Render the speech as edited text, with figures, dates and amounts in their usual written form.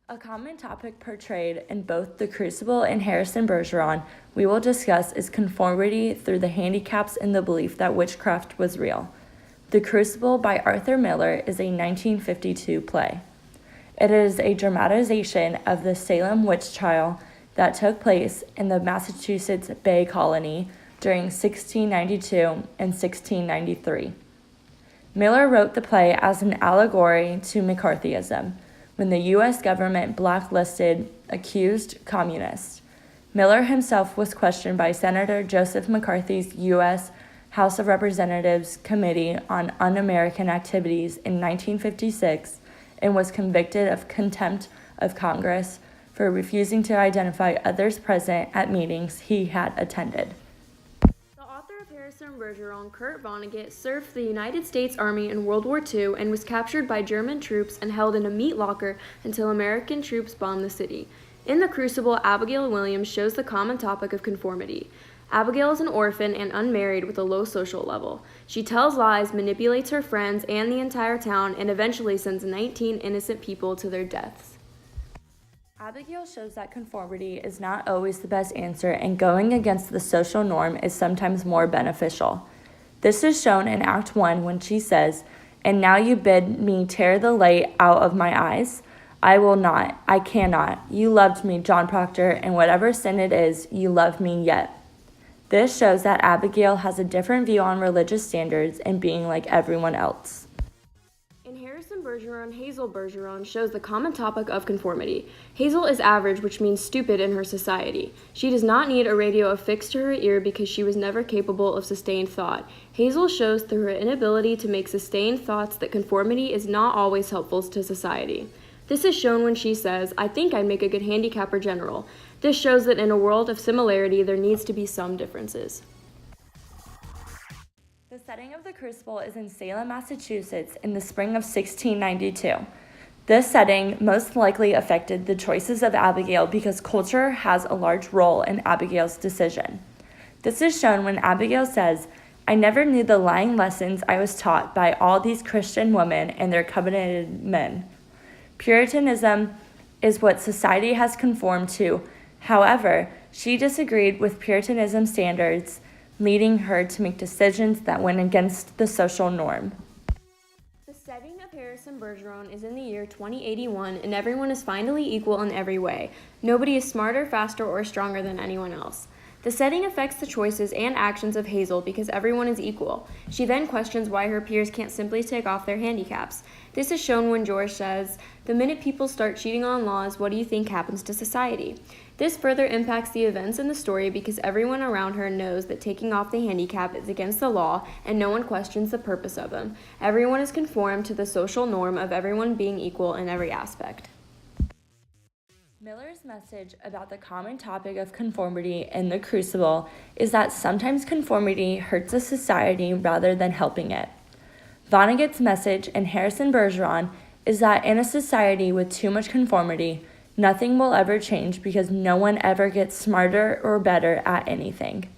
A common topic portrayed in both The Crucible and Harrison Bergeron we will discuss is conformity through the handicaps and the belief that witchcraft was real. The Crucible by Arthur Miller is a 1952 play. It is a dramatization of the Salem witch trial that took place in the Massachusetts Bay Colony during 1692 and 1693. Miller wrote the play as an allegory to McCarthyism, when the U.S. government blacklisted accused communists. Miller himself was questioned by Senator Joseph McCarthy's U.S. House of Representatives Committee on Un-American Activities in 1956 and was convicted of contempt of Congress for refusing to identify others present at meetings he had attended. The author of Harrison Bergeron, Kurt Vonnegut, served for the United States Army in World War II and was captured by German troops and held in a meat locker until American troops bombed the city. In The Crucible, Abigail Williams shows the common topic of conformity. Abigail is an orphan and unmarried with a low social level. She tells lies, manipulates her friends and the entire town, and eventually sends 19 innocent people to their deaths. Abigail shows that conformity is not always the best answer, and going against the social norm is sometimes more beneficial. This is shown in Act 1 when she says, "And now you bid me tear the light out of my eyes? I will not, I cannot. You loved me, John Proctor, and whatever sin it is, you love me yet." This shows that Abigail has a different view on religious standards and being like everyone else. In Harrison Bergeron, Hazel Bergeron shows the common topic of conformity. Hazel is average, which means stupid in her society. She does not need a radio affixed to her ear because she was never capable of sustained thought. Hazel shows through her inability to make sustained thoughts that conformity is not always helpful to society. This is shown when she says, "I think I'd make a good handicapper general." This shows that in a world of similarity, there needs to be some differences. The setting of The Crucible is in Salem, Massachusetts in the spring of 1692. This setting most likely affected the choices of Abigail because culture has a large role in Abigail's decision. This is shown when Abigail says, "I never knew the lying lessons I was taught by all these Christian women and their covenanted men." Puritanism is what society has conformed to. However, she disagreed with Puritanism standards, leading her to make decisions that went against the social norm. The setting of Harrison Bergeron is in the year 2081, and everyone is finally equal in every way. Nobody is smarter, faster, or stronger than anyone else. The setting affects the choices and actions of Hazel because everyone is equal. She then questions why her peers can't simply take off their handicaps. This is shown when George says, "The minute people start cheating on laws, what do you think happens to society?" This further impacts the events in the story because everyone around her knows that taking off the handicap is against the law and no one questions the purpose of them. Everyone is conformed to the social norm of everyone being equal in every aspect. Miller's message about the common topic of conformity in The Crucible is that sometimes conformity hurts a society rather than helping it. Vonnegut's message in Harrison Bergeron is that in a society with too much conformity, nothing will ever change because no one ever gets smarter or better at anything.